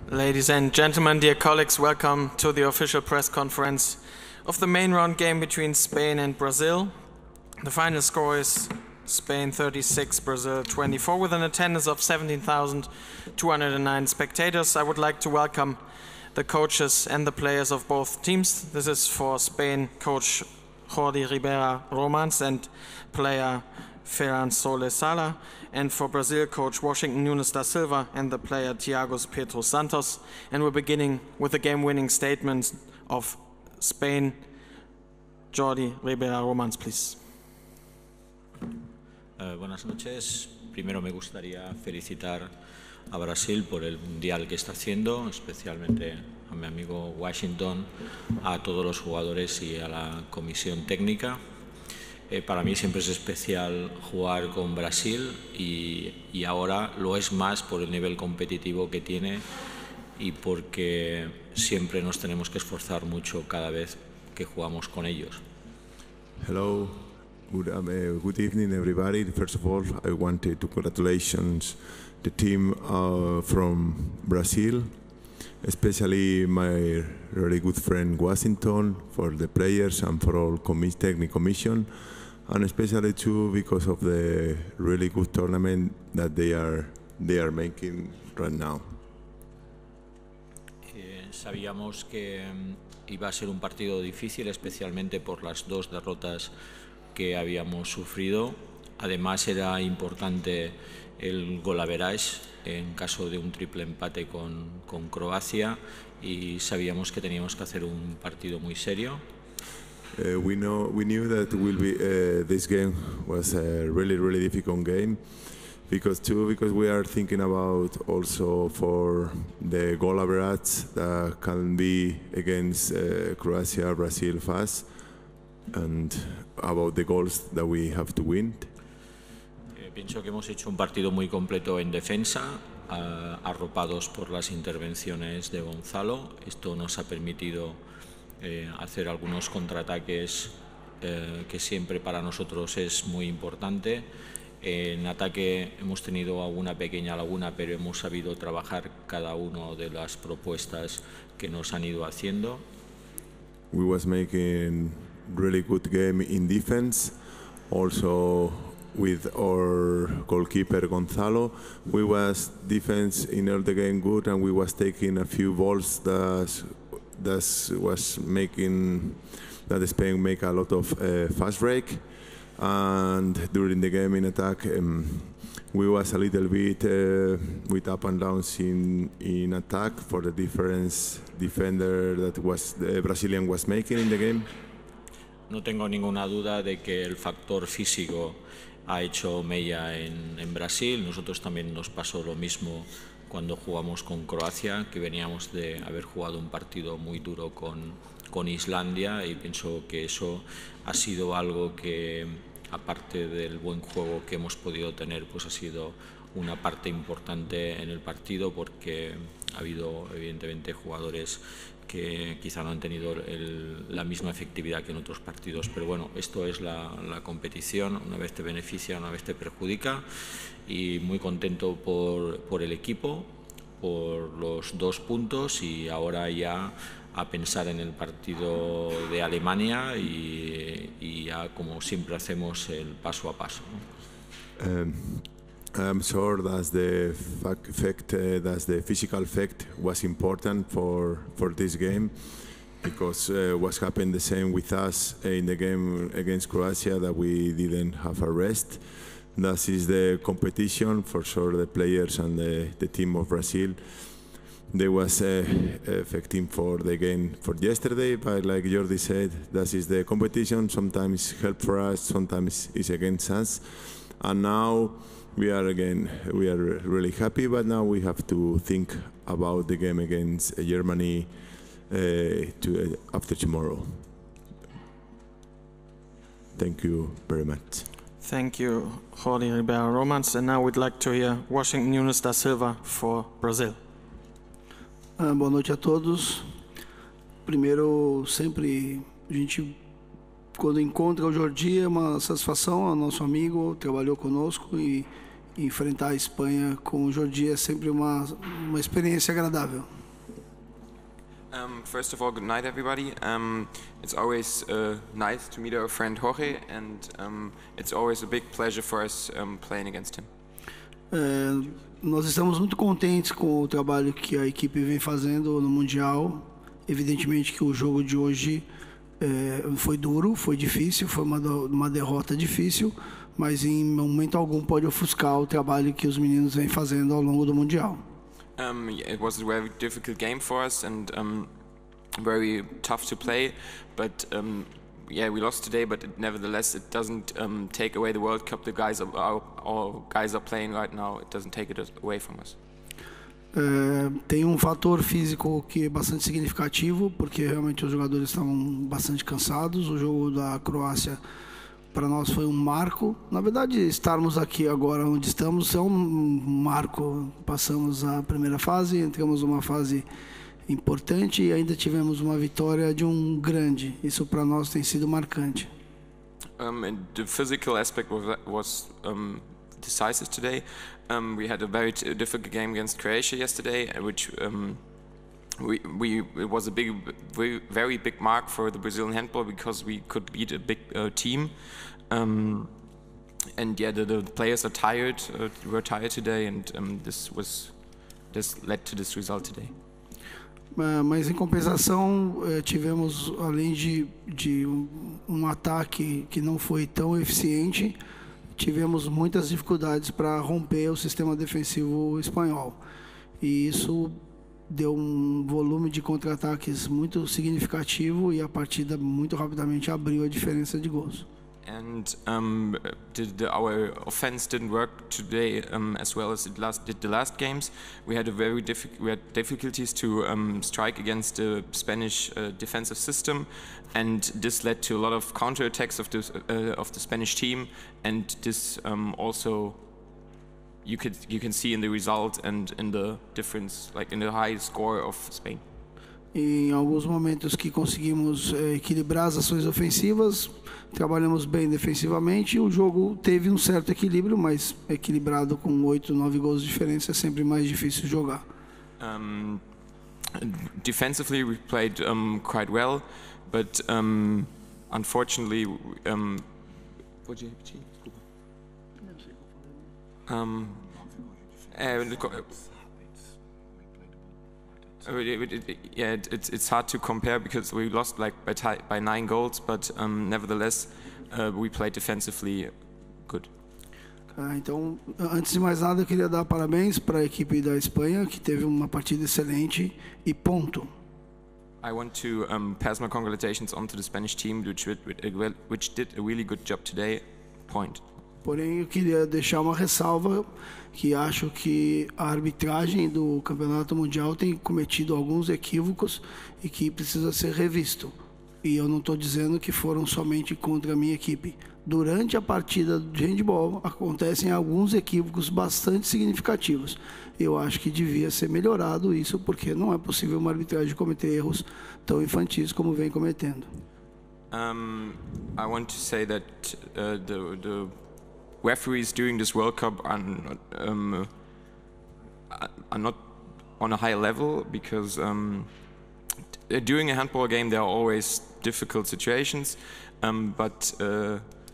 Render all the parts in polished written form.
Ladies and gentlemen, dear colleagues, welcome to the official press conference of the main round game between Spain and Brazil. The final score is Spain 36, Brazil 24, with an attendance of 17,209 spectators. I would like to welcome the coaches and the players of both teams. This is for Spain, coach Jordi Ribera Romans and player Ferran Soles Sala, and for Brazil, coach Washington Nunes da Silva and the player Thiago Pedro Santos. And we're beginning with the game-winning statement of Spain. Jordi Ribera Romans, please. Buenas noches. Primero me gustaría felicitar a Brasil por el mundial que está haciendo, especialmente a mi amigo Washington, a todos los jugadores y a la comisión técnica. Para mí siempre es especial jugar con Brasil y ahora lo es más por el nivel competitivo que tiene y porque siempre nos tenemos que esforzar mucho cada vez que jugamos con ellos. Hello, good evening everybody. First of all, I wanted to congratulate the team from Brazil, especially my really good friend Washington, for the players and for all technical commission, and especially too because of the really good tournament that they are making right now. Sabíamos que iba a ser un partido difícil, especialmente por las dos derrotas que habíamos sufrido. Además era importante el goal average en caso de un triple empate con Croacia y sabíamos que teníamos que hacer un partido muy serio. We knew that this game was a really difficult game because we are thinking about also for the goal average that can be against Croatia, Brazil fast, and about the goals that we have to win. Pienso que hemos hecho un partido muy completo en defensa, arropados por las intervenciones de Gonzalo. Esto nos ha permitido hacer algunos contraataques que siempre para nosotros es muy importante. En ataque hemos tenido alguna pequeña laguna, pero hemos sabido trabajar cada una de las propuestas que nos han ido haciendo. We was making really good game in defense, also with our goalkeeper Gonzalo. We was defense in all the game good, and we was taking a few balls that was making that Spain make a lot of fast break. And during the game in attack, we was a little bit with up and downs in attack for the difference defender that was the Brazilian was making in the game. No tengo ninguna duda de que el factor físico ha hecho mella en Brasil. Nosotros también nos pasó lo mismo cuando jugamos con Croacia, que veníamos de haber jugado un partido muy duro con Islandia, y pienso que eso ha sido algo que, aparte del buen juego que hemos podido tener, pues ha sido una parte importante en el partido, porque ha habido evidentemente jugadores que quizá no han tenido la misma efectividad que en otros partidos, pero bueno, esto es la competición, una vez te beneficia, una vez te perjudica, y muy contento por el equipo, por los 2 puntos, y ahora ya a pensar en el partido de Alemania y ya, como siempre hacemos, el paso a paso, ¿no? I'm sure that the physical fact was important for this game, because what happened the same with us in the game against Croatia, that we didn't have a rest. That is the competition for sure. The players and the team of Brazil, they was affecting for the game for yesterday, but like Jordi said, that is the competition. Sometimes help for us, sometimes it's against us, and now we are really happy, but now we have to think about the game against Germany after tomorrow. Thank you very much. Thank you, Jordi Ribera Romans. And now we'd like to hear Washington Nunes da Silva for Brazil. Boa noite a todos. Primeiro, sempre a gente, quando encontra o Jordi, é uma satisfação, é nosso amigo, trabalhou conosco, e enfrentar a Espanha com o Jordi é sempre uma experiência agradável. First of all, good night, everybody. It's always nice to meet our friend Jorge, and it's always a big pleasure for us playing against him. Nós estamos muito contentes com o trabalho que a equipe vem fazendo no Mundial. Evidentemente que o jogo de hoje foi duro, foi difícil, foi uma derrota difícil, mas em momento algum pode ofuscar o trabalho que os meninos vêm fazendo ao longo do Mundial. It was a very difficult game for us and very tough to play, but yeah, we lost today, but nevertheless it doesn't take away the World Cup. The guys our guys are playing right now. It doesn't take it away from us. Tem fator físico que é bastante significativo, porque realmente os jogadores estavam bastante cansados. O jogo da Croácia para nós foi marco. Na verdade, estarmos aqui agora onde estamos é marco. Passamos a primeira fase, entramos numa fase importante e ainda tivemos uma vitória de grande. Isso para nós tem sido marcante. And the physical aspect was decisive today. We had a very difficult game against Croatia yesterday, which it was a very big mark for the Brazilian handball because we could beat a big team. And yeah, the players are tired. Were tired today, and this led to this result today. Mas em compensação tivemos, além de ataque que não foi tão eficiente, tivemos muitas dificuldades para romper o sistema defensivo espanhol. E isso deu volume de contra-ataques muito significativo e a partida muito rapidamente abriu a diferença de gols. And our offense didn't work today as well as it did the last games. We had difficulties to strike against the Spanish defensive system, and this led to a lot of counterattacks of the Spanish team. And this also you can see in the result and in the difference, like in the high score of Spain. Em alguns momentos que conseguimos equilibrar as ações ofensivas, trabalhamos bem defensivamente. O jogo teve certo equilíbrio, mas equilibrado com 8, 9 gols de diferença é sempre mais difícil jogar. Defensively, we played quite well, but unfortunately, it's hard to compare because we lost like by 9 goals, but nevertheless we played defensively good. Então, antes de mais nada, eu queria dar parabéns para a equipe da Espanha, que teve uma partida excelente e ponto. I want to pass my congratulations on to the Spanish team, which did a really good job today. Point. Porém, eu queria deixar uma ressalva que acho que a arbitragem do Campeonato Mundial tem cometido alguns equívocos e que precisa ser revisto. E eu não estou dizendo que foram somente contra a minha equipe. Durante a partida de handball acontecem alguns equívocos bastante significativos. Eu acho que devia ser melhorado isso, porque não é possível uma arbitragem cometer erros tão infantis como vem cometendo. I want to say that the referees during this World Cup are not on a high level because during a handball game there are always difficult situations, but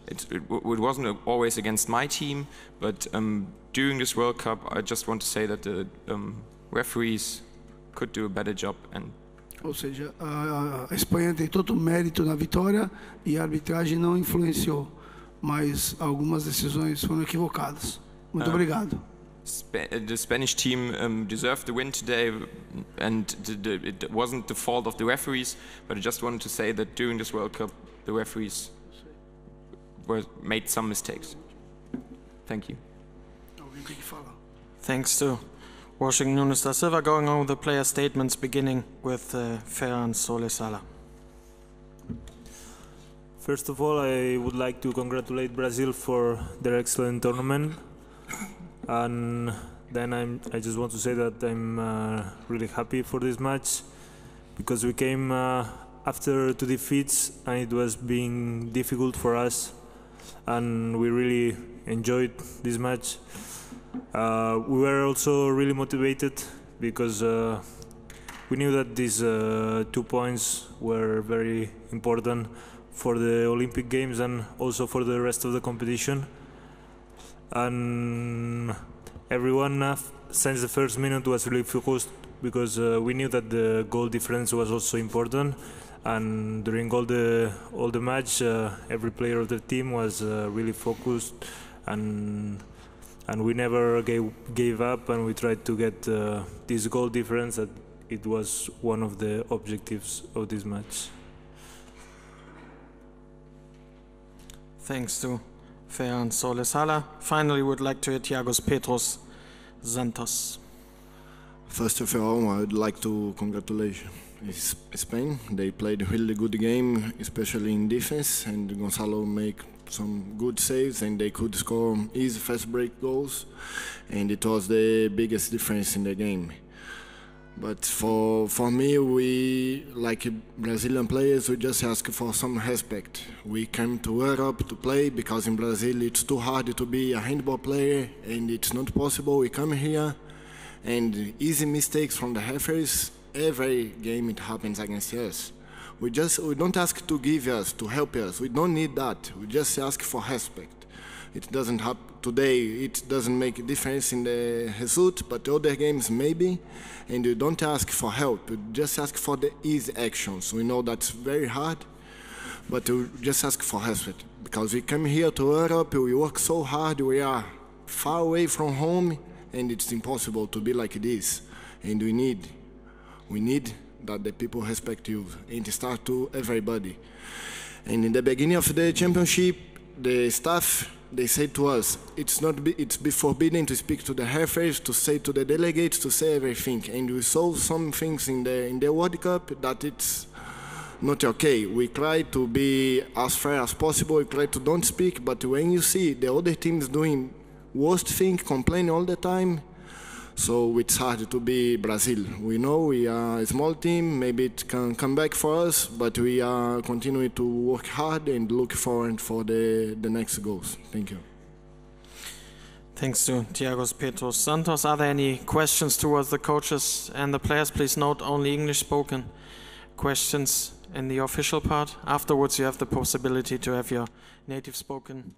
it wasn't always against my team. But during this World Cup, I just want to say that the referees could do a better job. Ou seja, a Espanha tem todo o mérito na vitória e a arbitragem não influenciou, mas algumas decisões foram equivocadas. Muito obrigado. The Spanish team deserved the win today, and it wasn't the fault of the referees, but I just wanted to say that during this World Cup, the referees made some mistakes. Thank you. Thanks to Washington Nunes da Silva. Going on with the player statements, beginning with Ferran Solesala. First of all, I would like to congratulate Brazil for their excellent tournament, and then I just want to say that I'm really happy for this match because we came after 2 defeats and it was being difficult for us, and we really enjoyed this match. We were also really motivated because we knew that these 2 points were very important for the Olympic Games and also for the rest of the competition. And everyone since the first minute was really focused because we knew that the goal difference was also important. And during all the match, every player of the team was really focused, and we never gave up, and we tried to get this goal difference. That it was one of the objectives of this match. Thanks to Ferran Solesala. Finally, would like to hear Thiago Petros Santos. First of all, I would like to congratulate Spain. They played a really good game, especially in defense, and Gonzalo made some good saves, and they could score easy fast break goals, and it was the biggest difference in the game. But for me, we, like Brazilian players, we just ask for some respect. We came to Europe to play because in Brazil it's too hard to be a handball player, and it's not possible. We come here, and easy mistakes from the referees, every game it happens against us. We don't ask to give us, to help us. We don't need that. We just ask for respect. It doesn't happen today. It doesn't make a difference in the result, but other games maybe. And you don't ask for help. You just ask for the easy actions. We know that's very hard, but we just ask for respect because we come here to Europe. We work so hard. We are far away from home, and it's impossible to be like this. And we need that the people respect you and start to everybody. And in the beginning of the championship, the staff, they said to us, it's be forbidden to speak to the referees, to say to the delegates, to say everything. And we saw some things in the World Cup that it's not okay. We try to be as fair as possible. We try to don't speak, but when you see the other teams doing worst thing, complaining all the time, so it's hard to be Brazil. We know we are a small team, maybe it can come back for us, but we are continuing to work hard and look forward for the next goals. Thank you. Thanks to Thiago Petros Santos. Are there any questions towards the coaches and the players? Please note only English spoken questions in the official part. Afterwards you have the possibility to have your native spoken